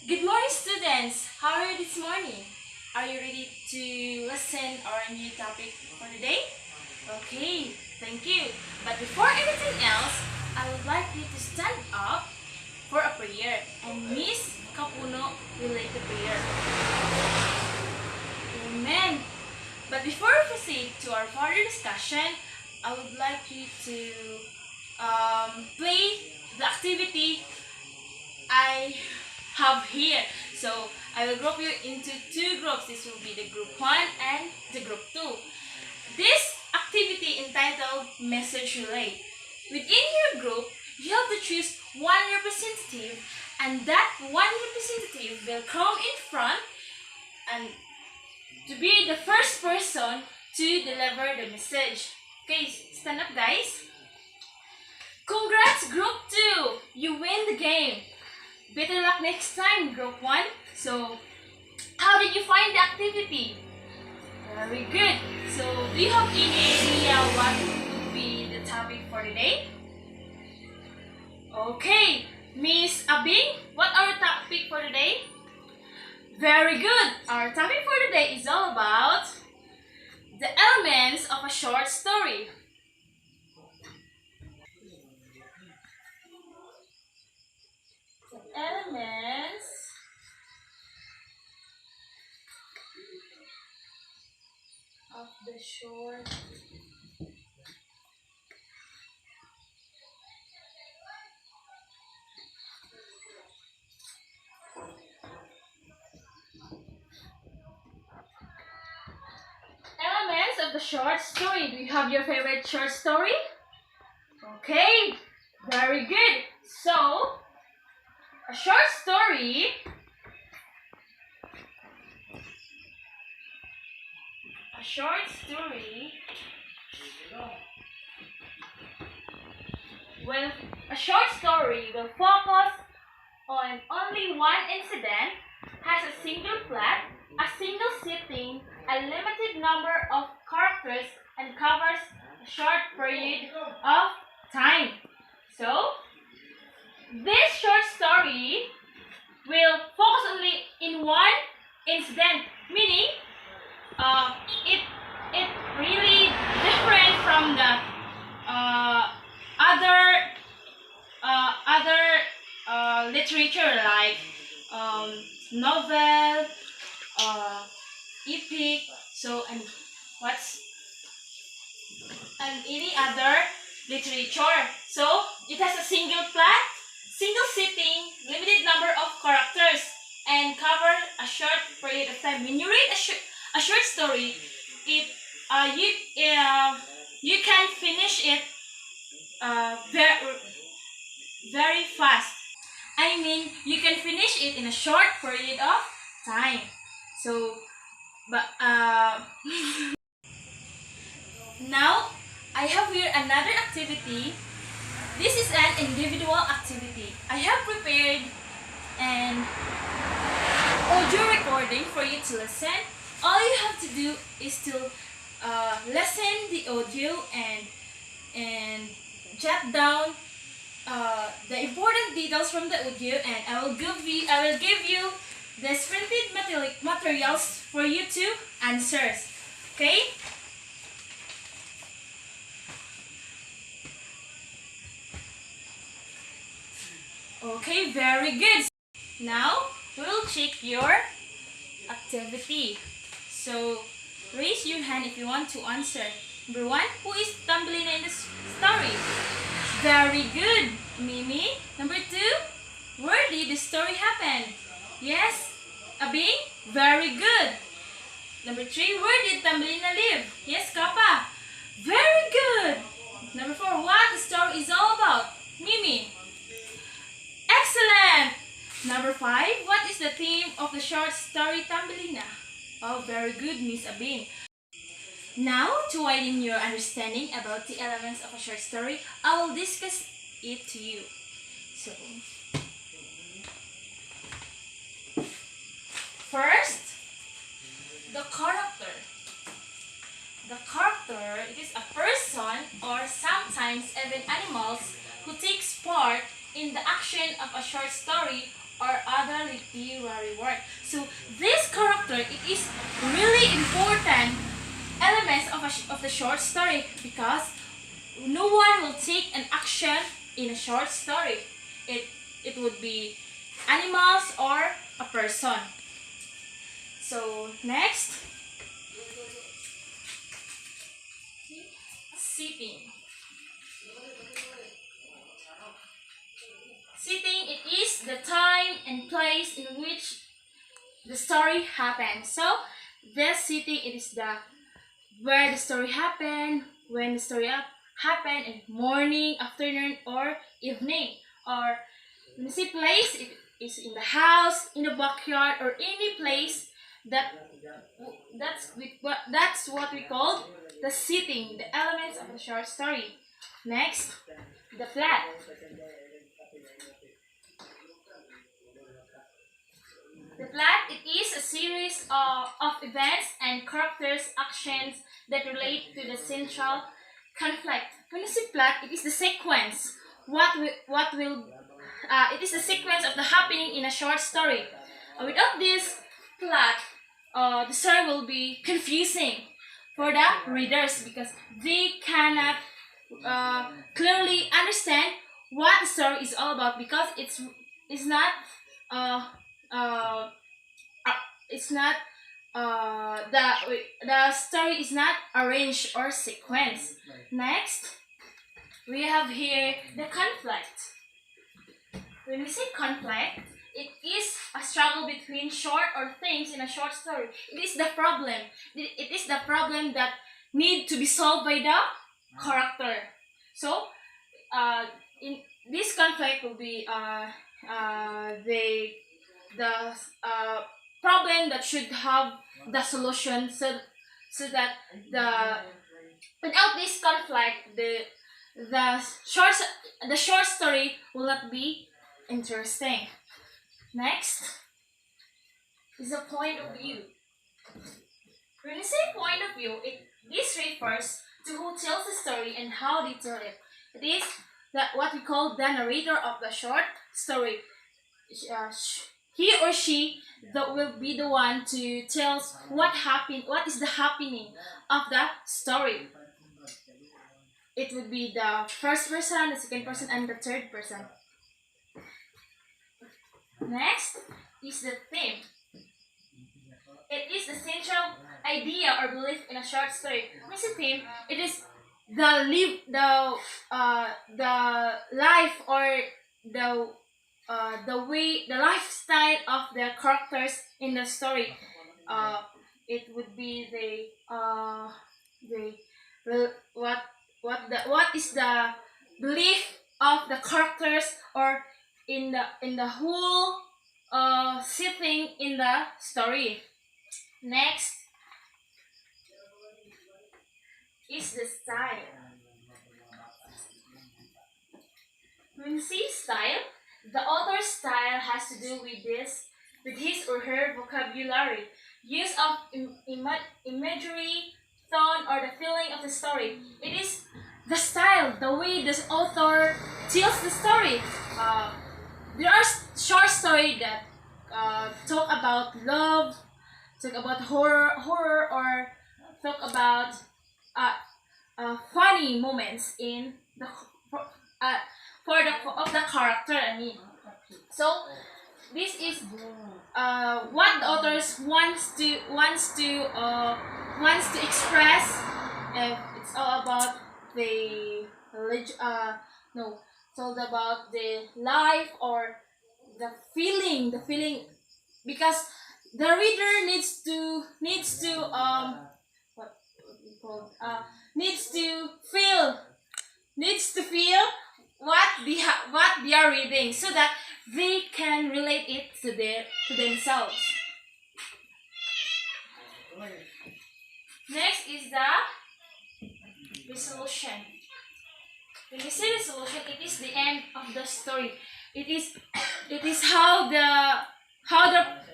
Good morning, students. How are you this morning? Are you ready to listen our new topic for today? Okay, thank you. But before anything else, I would like you to stand up for a prayer, and Miss Kapuno will lead the prayer. Amen. But before we proceed to our further discussion, I would like you to play the activity I have here. So I will group you into two groups. This will be the group 1 and the group 2. This activity entitled Message Relay. Within your group, you have to choose one representative, and that one representative will come in front and to be the first person to deliver the message. Okay, stand up guys. Congrats group 2! You win the game. Better luck next time, group 1. So, how did you find the activity? Very good. So, do you have any idea what would be the topic for today? Okay, Miss Abing, what our topic for today? Very good. Our topic for today is all about the elements of a short story. Elements of the short elements of the short story. Do you have your favorite short story? Okay, very good. So, a short story well, a short story will focus on only one incident, has a single plot, a single setting, a limited number of characters, and covers a short period of time. So, this short story will focus only in one incident, meaning it really different from the other literature like novel, epic, and what's and any other literature. So it has a single plot, single setting, limited number of characters, and cover a short period of time. When you read a short story, it you can finish it very fast. I mean, you can finish it in a short period of time. So, but now I have here another activity. This is an individual activity. I have prepared an audio recording for you to listen. All you have to do is to listen the audio and jot down the important details from the audio, and I will give you the printed materials for you to answer. Okay? Okay, very good. Now we'll check your activity. So raise your hand if you want to answer. Number 1, who is Thumbelina in the story? Very good, Mimi. Number 2, where did the story happen? Yes, Abing. Very good. Number 3, where did Thumbelina live? Yes, Kappa. Very good. Number 4, what the story is all about? Mimi. Excellent. Number 5, what is the theme of the short story Thumbelina? Oh, very good, Miss Abing. Now, to widen your understanding about the elements of a short story, I will discuss it to you. So, first, the character. The character, it is a person or sometimes even animals who takes part in the action of a short story or other literary work. So this character, it is really important elements of the short story, because no one will take an action in a short story. It would be animals or a person. So next, sitting. Sitting, it is the time and place in which the story happens. So this sitting, it is the where the story happened, when the story happened, in morning, afternoon, or evening. Or when you say place, it is in the house, in the backyard, or any place that's what we call the setting, the elements of the short story. Next, the plot. The plot, it is a series of events and characters' actions that relate to the central conflict. When you say plot, it is the sequence. It is the sequence of the happening in a short story. Without this plot, the story will be confusing for the readers, because they cannot clearly understand what the story is all about, because it's not uh, uh, it's not the story is not arranged or sequence. Next, we have here the conflict. When we say conflict, it is a struggle between short or things in a short story. It is the problem. It is the problem that need to be solved by the character. So, in this conflict will be the problem that should have the solution, so that without this conflict, the short story will not be interesting. Next is the point of view. When we say point of view, this refers to who tells the story and how they tell it. It is what we call the narrator of the short story. He or she will be the one to tell what happened, what is the happening of the story. It would be the first person, the second person, and the third person. Next is the theme. It is the central idea or belief in a short story. What is the theme? It is the life, or the lifestyle of the characters in the story. It would be what is the belief of the characters, or in the whole setting in the story. Next is the style. When we see style, the author's style has to do with his or her vocabulary, use of imagery, tone, or the feeling of the story. It is the style, the way this author tells the story. There are short stories that talk about love, talk about horror, or talk about funny moments in the of the character. I mean, so this is what the authors wants to express. It's all about no, it's all about the life, or the feeling, because the reader what we call needs to feel what they are reading, so that they can relate it to themselves. Next is the resolution. When we say resolution, it is the end of the story. It is how the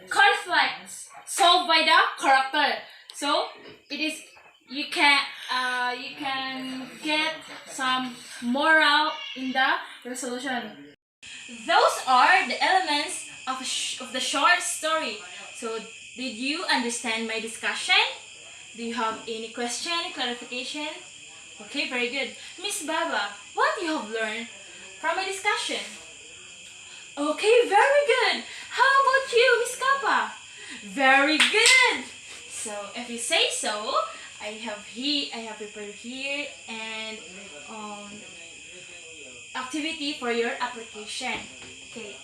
conflicts solved by the character. So it is you can get some moral in the resolution. Those are the elements of of the short story. So, did you understand my discussion? Do you have any question, clarification? Okay, very good. Miss Baba, what you have learned from my discussion? Okay, very good. How about you, Miss Kappa? Very good. So, if you say so, I have prepared here and activity for your application. Okay.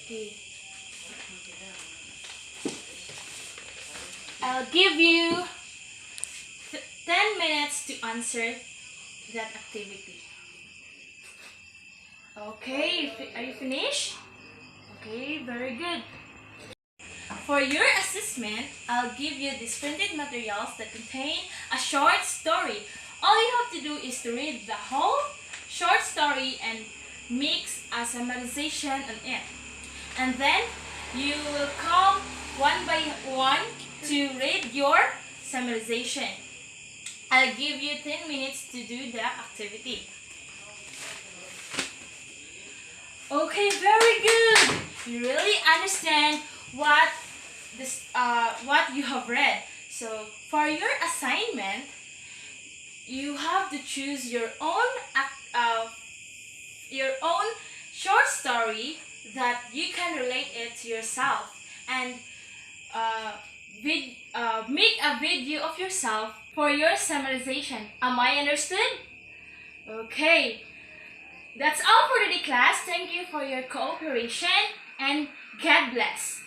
Okay. I'll give you 10 minutes to answer that activity. Okay, are you finished? Okay, very good. For your assessment, I'll give you these printed materials that contain a short story. All you have to do is to read the whole short story and mix a summarization on it. And then you will come one by one to read your summarization. I'll give you 10 minutes to do the activity. Okay, very good. You really understand what you have read. So for your assignment, you have to choose your own short story that you can relate it to yourself and make a video of yourself for your summarization. Am I understood? Okay. That's all for today, class. Thank you for your cooperation and God bless.